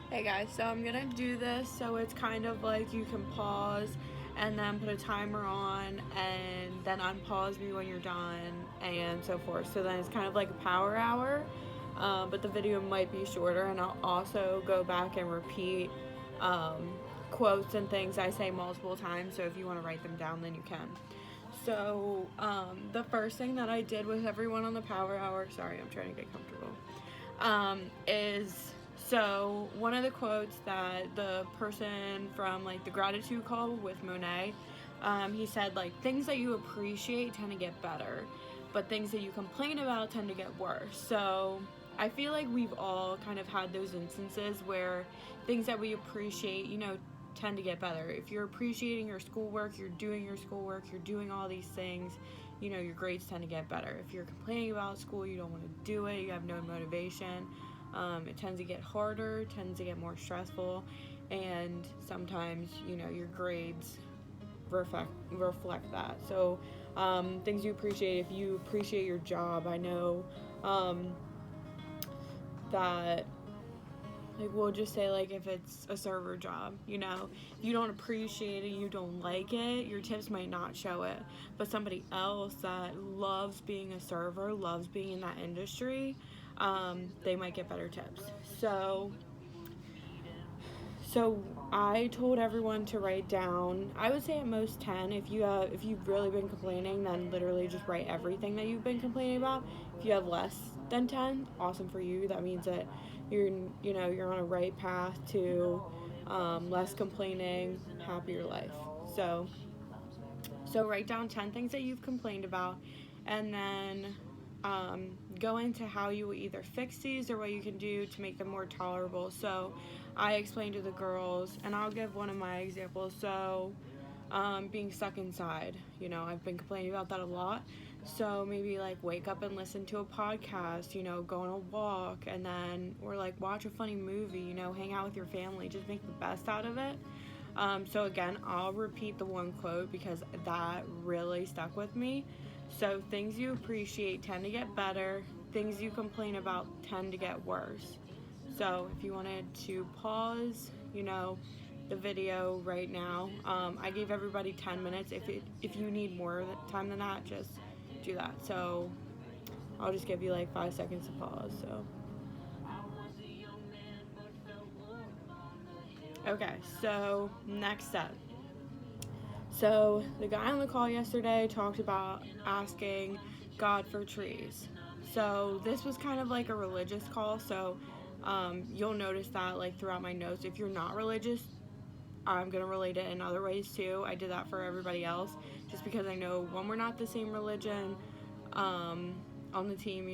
Hey guys, so I'm gonna do this so it's kind of like you can pause and then put a timer on and then unpause me when you're done and so forth. So then it's kind of like a power hour, but the video might be shorter, and I'll also go back and repeat um, quotes and things I say multiple times. So if you want to write them down, then you can. So the first thing that I did with everyone on the power hour, sorry, I'm trying to get comfortable, is so one of the quotes that the person from like the gratitude call with Monet, he said like things that you appreciate tend to get better, but things that you complain about tend to get worse. So I feel like we've all kind of had those instances where things that we appreciate, tend to get better. If you're appreciating your schoolwork, you're doing your schoolwork, you're doing all these things, your grades tend to get better. If you're complaining about school, you don't want to do it, you have no motivation, it tends to get harder, tends to get more stressful, and sometimes, your grades reflect that. So, things you appreciate, if you appreciate your job, I know that like we'll just say like if it's a server job, if you don't appreciate it, you don't like it, your tips might not show it. But somebody else that loves being a server, loves being in that industry, they might get better tips. So I told everyone to write down. I would say at most 10. If you've really been complaining, then literally just write everything that you've been complaining about. If you have less than 10, awesome for you. That means that you're on a right path to less complaining, happier life. So so write down 10 things that you've complained about, and then go into how you will either fix these or what you can do to make them more tolerable. So I explained to the girls, and I'll give one of my examples. So being stuck inside, I've been complaining about that a lot. So maybe like wake up and listen to a podcast, go on a walk, and then or like watch a funny movie, hang out with your family, just make the best out of it. So again, I'll repeat the one quote because that really stuck with me. So things you appreciate tend to get better. Things you complain about tend to get worse. So if you wanted to pause, the video right now, I gave everybody 10 minutes. If you need more time than that, just do that. So I'll just give you like 5 seconds to pause. So okay. So next step. So the guy on the call yesterday talked about asking God for trees. So this was kind of like a religious call. So you'll notice that like throughout my notes, if you're not religious, I'm gonna relate it in other ways too. I did that for everybody else, just because I know one, we're not the same religion. On the team,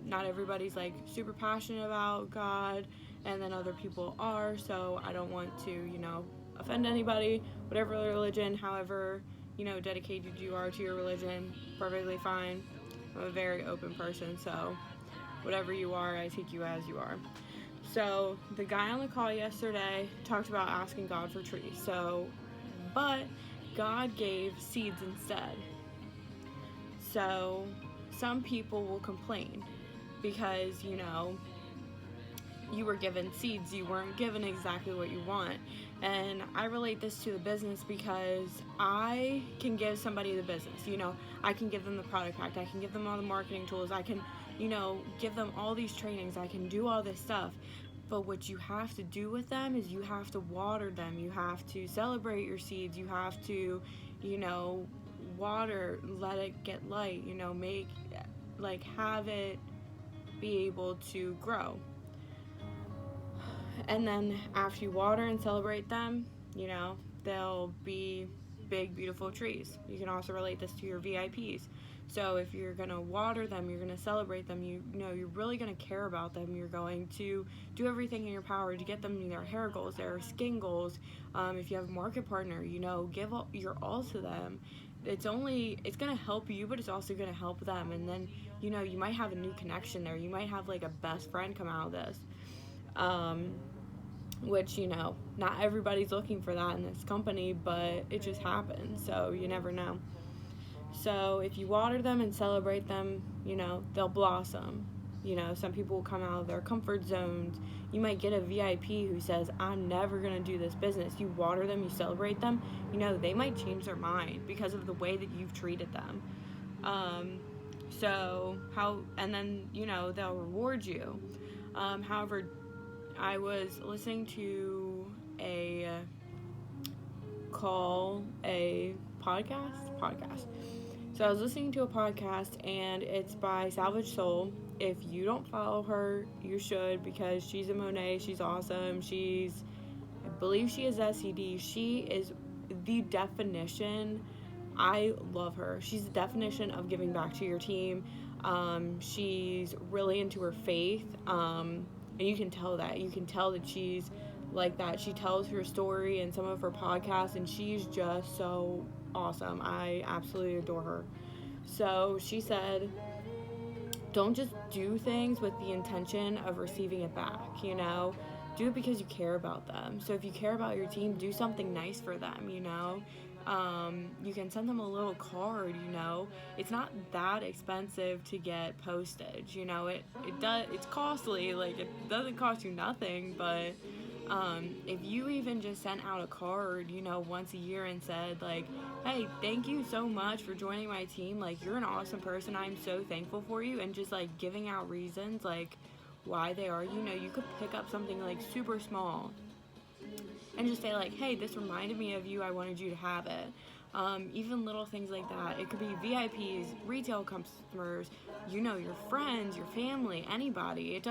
not everybody's like super passionate about God, and then other people are. So I don't want to, offend anybody. Whatever religion, however, dedicated you are to your religion, perfectly fine. I'm a very open person, so whatever you are, I take you as you are. So the guy on the call yesterday talked about asking God for trees. But God gave seeds instead. So some people will complain because, you were given seeds, you weren't given exactly what you want. And I relate this to the business because I can give somebody the business, I can give them the product pack, I can give them all the marketing tools, I can, give them all these trainings, I can do all this stuff. But what you have to do with them is you have to water them, you have to celebrate your seeds, you have to, water, let it get light, make, like, have it be able to grow. And then after you water and celebrate them, they'll be big, beautiful trees. You can also relate this to your VIPs. So if you're going to water them, you're going to celebrate them, you're really going to care about them. You're going to do everything in your power to get them their hair goals, their skin goals. If you have a market partner, give your all to them. It's going to help you, but it's also going to help them. And then, you might have a new connection there. You might have like a best friend come out of this. Which, not everybody's looking for that in this company, but it just happens, so you never know. So if you water them and celebrate them, they'll blossom. Some people will come out of their comfort zones. You might get a VIP who says, I'm never going to do this business. You water them, you celebrate them. They might change their mind because of the way that you've treated them. And then, they'll reward you. However, I was listening to a podcast. So I was listening to a podcast, and it's by Salvage Soul. If you don't follow her, you should, because she's a Monet. She's awesome. I believe she is SED. She is the definition. I love her. She's the definition of giving back to your team. She's really into her faith. And you can tell that. You can tell that she's like that. She tells her story in some of her podcasts, and she's just so awesome. I absolutely adore her. So she said, don't just do things with the intention of receiving it back, do it because you care about them. So if you care about your team, do something nice for them, you can send them a little card, it's not that expensive to get postage, it's costly, like it doesn't cost you nothing, but if you even just sent out a card, once a year and said, like, hey, thank you so much for joining my team. Like, you're an awesome person. I'm so thankful for you. And just, like, giving out reasons, like, why they are. You could pick up something, like, super small and just say, like, hey, this reminded me of you. I wanted you to have it. Even little things like that. It could be VIPs, retail customers, your friends, your family, anybody.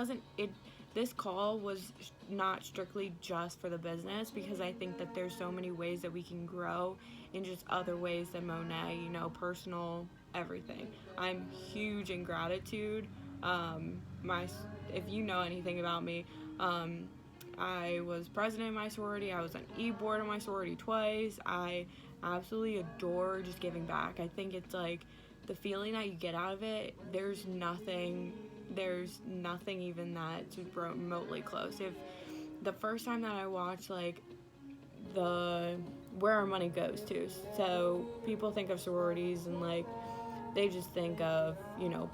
This call was not strictly just for the business, because I think that there's so many ways that we can grow in just other ways than Monet, personal, everything. I'm huge in gratitude. If you know anything about me, I was president of my sorority. I was on e-board of my sorority twice. I absolutely adore just giving back. I think it's like the feeling that you get out of it, there's nothing even that's remotely close. If the first time that I watched, like, where our money goes to, so people think of sororities and, like, they just think of,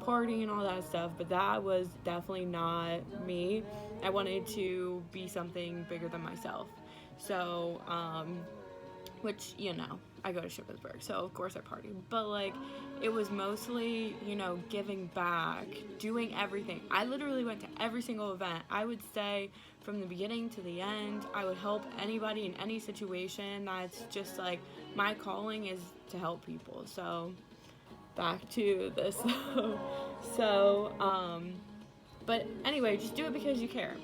party and all that stuff, but that was definitely not me. I wanted to be something bigger than myself. So, which, I go to Shippensburg, so of course I party. But, like, it was mostly, giving back, doing everything. I literally went to every single event. I would say from the beginning to the end, I would help anybody in any situation. That's just, like, my calling is to help people. So, back to this. But anyway, just do it because you care.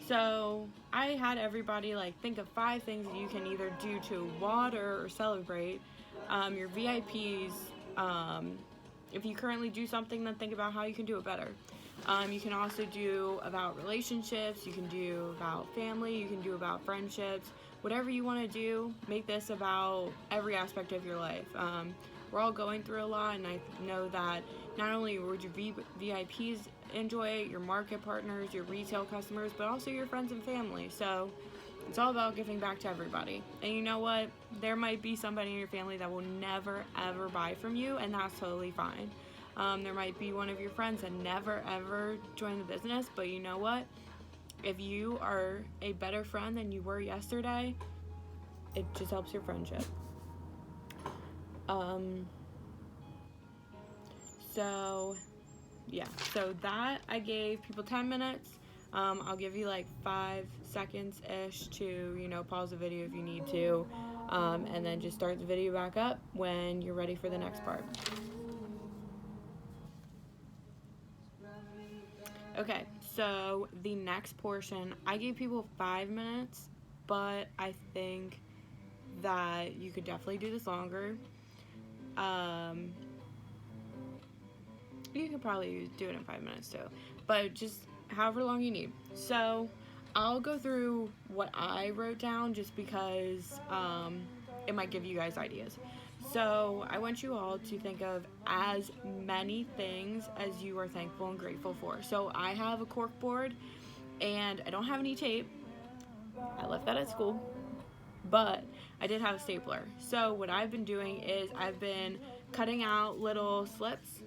So I had everybody, like, think of 5 things that you can either do to water or celebrate your VIPs. If you currently do something, then think about how you can do it better. You can also do about relationships. You can do about family. You can do about friendships. Whatever you want to do, make this about every aspect of your life. We're all going through a lot, and I know that not only would your VIPs enjoy it, your market partners, your retail customers, but also your friends and family. So it's all about giving back to everybody. And you know what? There might be somebody in your family that will never, ever buy from you, and that's totally fine. There might be one of your friends that never, ever joined the business, but you know what? If you are a better friend than you were yesterday, it just helps your friendship. So that I gave people 10 minutes. I'll give you like 5 seconds-ish to, pause the video if you need to, and then just start the video back up when you're ready for the next part. Okay, so the next portion, I gave people 5 minutes, but I think that you could definitely do this longer. You could probably do it in 5 minutes too, but just however long you need. So I'll go through what I wrote down just because it might give you guys ideas. So I want you all to think of as many things as you are thankful and grateful for. So I have a cork board, and I don't have any tape. I left that at school, but I did have a stapler. So what I've been doing is I've been cutting out little slips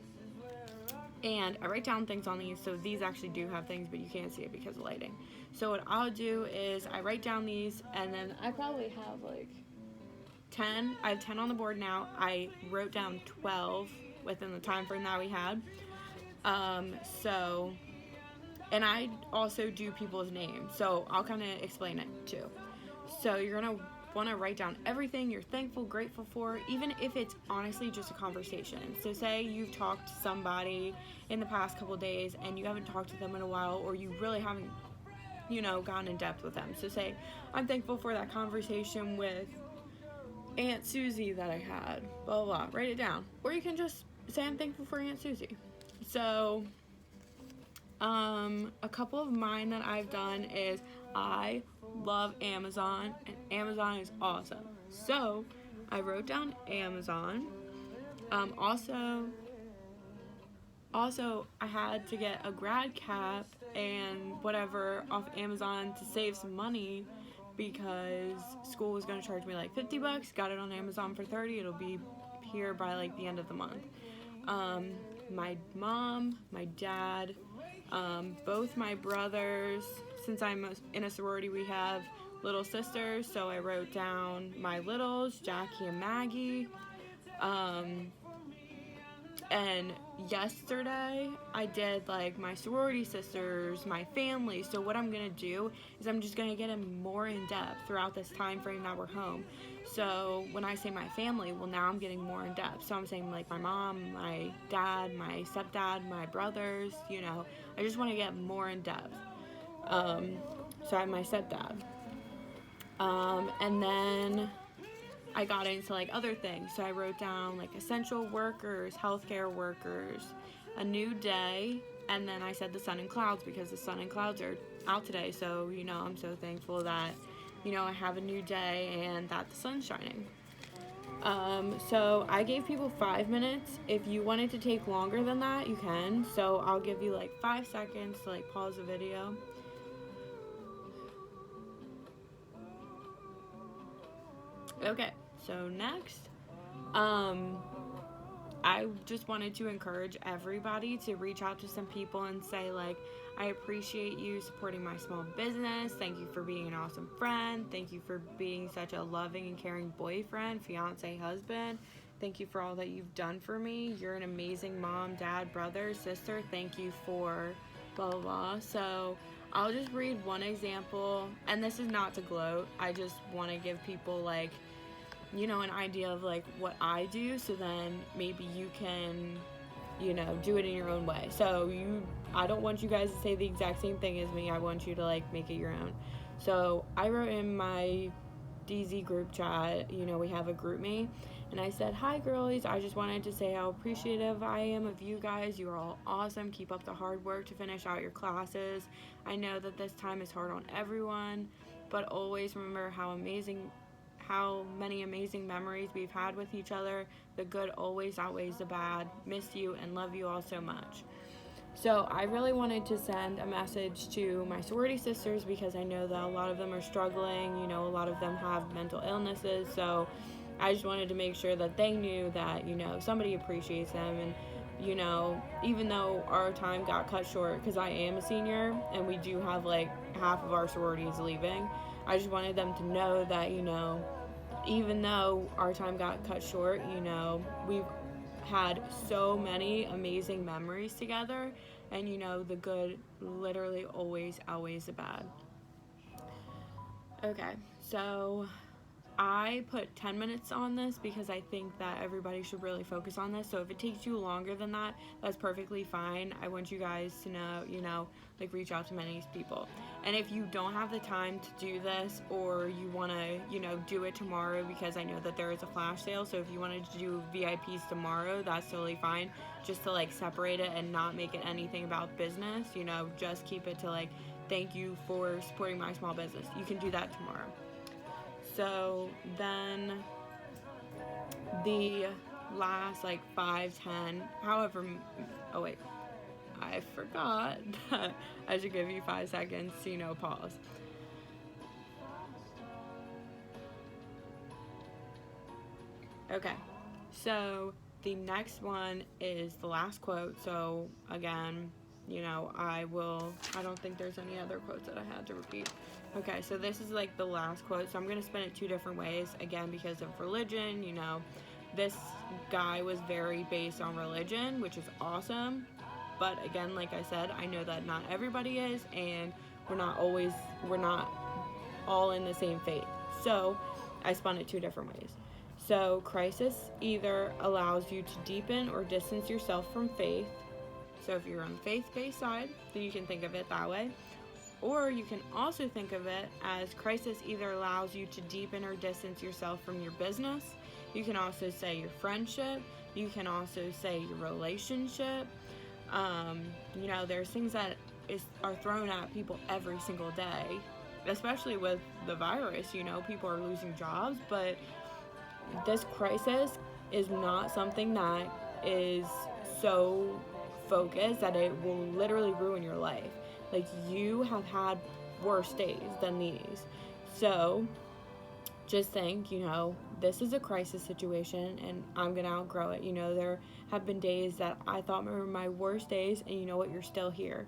And I write down things on these, so these actually do have things, but you can't see it because of lighting. So what I'll do is I write down these, and then I probably have like 10. I have 10 on the board now. I wrote down 12 within the time frame that we had. So, and I also do people's names, so I'll kind of explain it too. So you're gonna want to write down everything you're thankful, grateful for, even if it's honestly just a conversation. So say you've talked to somebody in the past couple days and you haven't talked to them in a while, or you really haven't, gone in depth with them. So say, I'm thankful for that conversation with Aunt Susie that I had, blah, blah, blah. Write it down. Or you can just say, I'm thankful for Aunt Susie. So, a couple of mine that I've done is I love Amazon, and Amazon is awesome. So, I wrote down Amazon. Also, I had to get a grad cap and whatever off Amazon to save some money because school was going to charge me like $50. Got it on Amazon for $30. It'll be here by like the end of the month. My mom, my dad, both my brothers. Since I'm in a sorority, we have little sisters, so I wrote down my littles, Jackie and Maggie. And yesterday I did like my sorority sisters, my family. So what I'm gonna do is I'm just gonna get in more in depth throughout this time frame that we're home. So when I say my family, well, now I'm getting more in depth. So I'm saying like my mom, my dad, my stepdad, my brothers, I just want to get more in depth. So I have my stepdad. And then I got into like other things. So I wrote down like essential workers, healthcare workers, a new day, and then I said the sun and clouds because the sun and clouds are out today. So, I'm so thankful that, I have a new day and that the sun's shining. So I gave people 5 minutes. If you wanted to take longer than that, you can. So I'll give you like 5 seconds to like pause the video. Okay, so next, I just wanted to encourage everybody to reach out to some people and say like, I appreciate you supporting my small business. Thank you for being an awesome friend. Thank you for being such a loving and caring boyfriend, fiance, husband. Thank you for all that you've done for me. You're an amazing mom, dad, brother, sister. Thank you for blah, blah, blah. So I'll just read one example, and this is not to gloat. I just want to give people like, an idea of like what I do, so then maybe you can, do it in your own way. So I don't want you guys to say the exact same thing as me. I want you to like make it your own. So I wrote in my DZ group chat, we have a group me, and I said, hi girlies, I just wanted to say how appreciative I am of you guys. You are all awesome. Keep up the hard work to finish out your classes. I know that this time is hard on everyone, but always remember how many amazing memories we've had with each other. The good always outweighs the bad. Miss you and love you all so much. So I really wanted to send a message to my sorority sisters because I know that a lot of them are struggling. A lot of them have mental illnesses. So I just wanted to make sure that they knew that, somebody appreciates them. And, even though our time got cut short because I am a senior and we do have like half of our sororities leaving, I just wanted them to know that, even though our time got cut short, we've had so many amazing memories together, and the good literally always outweighs the bad. Okay, so I put 10 minutes on this because I think that everybody should really focus on this. So if it takes you longer than that, that's perfectly fine. I want you guys to know, like reach out to many people. And if you don't have the time to do this, or you want to, do it tomorrow, because I know that there is a flash sale. So if you wanted to do VIPs tomorrow, that's totally fine. Just to like separate it and not make it anything about business, just keep it to like, thank you for supporting my small business. You can do that tomorrow. So then the last like 5, 10, however, oh wait, I forgot that I should give you 5 seconds to, pause. Okay, so the next one is the last quote. So again, I don't think there's any other quotes that I had to repeat. Okay, so this is like the last quote. So I'm going to spin it two different ways, again, because of religion. This guy was very based on religion, which is awesome. But again, like I said, I know that not everybody is, and we're not all in the same faith. So I spun it two different ways. So crisis either allows you to deepen or distance yourself from faith. So if you're on the faith-based side, then you can think of it that way. Or you can also think of it as crisis either allows you to deepen or distance yourself from your business. You can also say your friendship. You can also say your relationship. There's things that are thrown at people every single day, especially with the virus. People are losing jobs, but this crisis is not something that is so focused that it will literally ruin your life. Like, you have had worse days than these. So just think, this is a crisis situation and I'm going to outgrow it. There have been days that I thought were my worst days, and you know what? You're still here.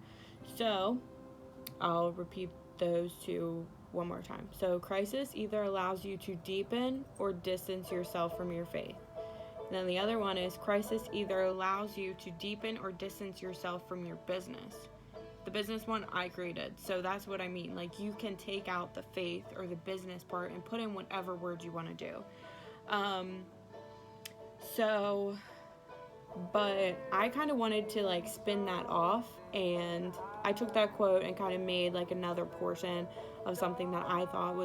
So I'll repeat those two one more time. So crisis either allows you to deepen or distance yourself from your faith. And then the other one is crisis either allows you to deepen or distance yourself from your business. The business one I created, so that's what I mean. Like, you can take out the faith or the business part and put in whatever word you want to do. But I kind of wanted to like spin that off, and I took that quote and kind of made like another portion of something that I thought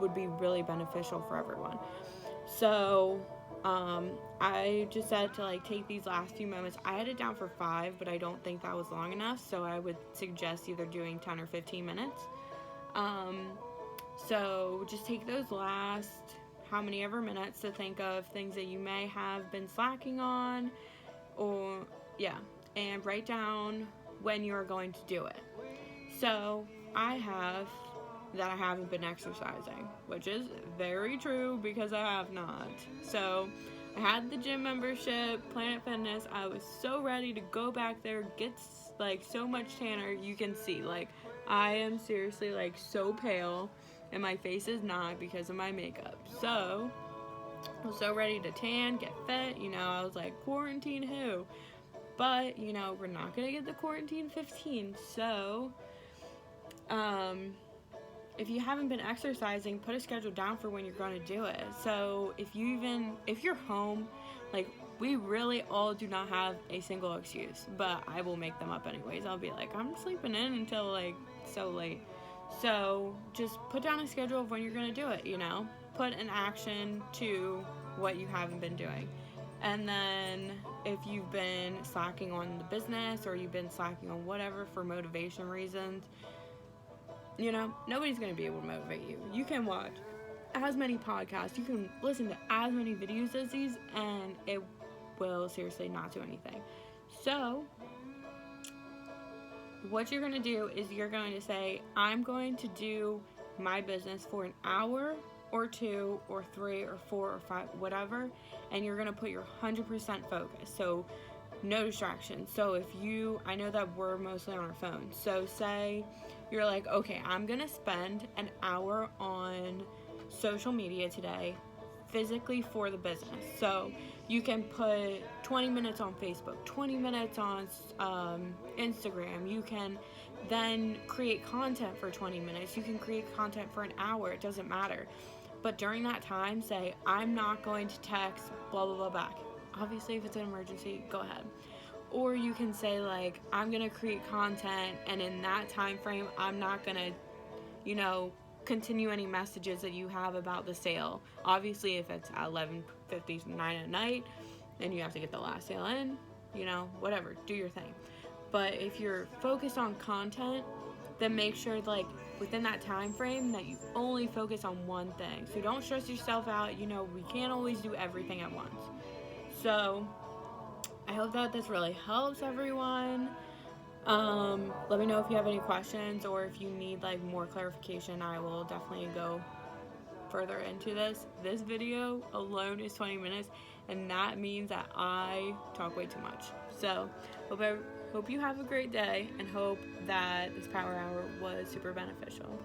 would be really beneficial for everyone. So I just said to like take these last few moments. I had it down for 5, but I don't think that was long enough, so I would suggest either doing 10 or 15 minutes. So just take those last how many ever minutes to think of things that you may have been slacking on, and write down when you are going to do it. So I have that I haven't been exercising, which is very true because I have not. So I had the gym membership, Planet Fitness. I was so ready to go back there, get like so much tanner. You can see, like, I am seriously like so pale, and my face is not because of my makeup. So I was so ready to tan, get fit. I was like, quarantine who? But we're not gonna get the quarantine 15. So if you haven't been exercising, put a schedule down for when you're going to do it. So if you're home, like, we really all do not have a single excuse, but I will make them up anyways. I'll be like, I'm sleeping in until like so late. So just put down a schedule of when you're going to do it, put an action to what you haven't been doing. And then if you've been slacking on the business, or you've been slacking on whatever for motivation reasons, nobody's going to be able to motivate you. You can watch as many podcasts, you can listen to as many videos as these, and it will seriously not do anything. So what you're going to do is you're going to say, I'm going to do my business for an hour or 2 or 3 or 4 or 5, whatever, and you're going to put your 100% focus. So no distractions. So I know that we're mostly on our phones. So say you're like, okay, I'm going to spend an hour on social media today, physically for the business. So you can put 20 minutes on Facebook, 20 minutes on Instagram. You can then create content for 20 minutes. You can create content for an hour. It doesn't matter. But during that time, say, I'm not going to text blah, blah, blah back. Obviously, if it's an emergency, go ahead. Or you can say, like, I'm going to create content, and in that time frame, I'm not going to, continue any messages that you have about the sale. Obviously, if it's at 11:59 at night, and you have to get the last sale in, whatever, do your thing. But if you're focused on content, then make sure, like, within that time frame that you only focus on one thing. So don't stress yourself out. We can't always do everything at once. So I hope that this really helps everyone. Let me know if you have any questions, or if you need like more clarification. I will definitely go further into this. This video alone is 20 minutes, and that means that I talk way too much. So hope you have a great day, and hope that this power hour was super beneficial.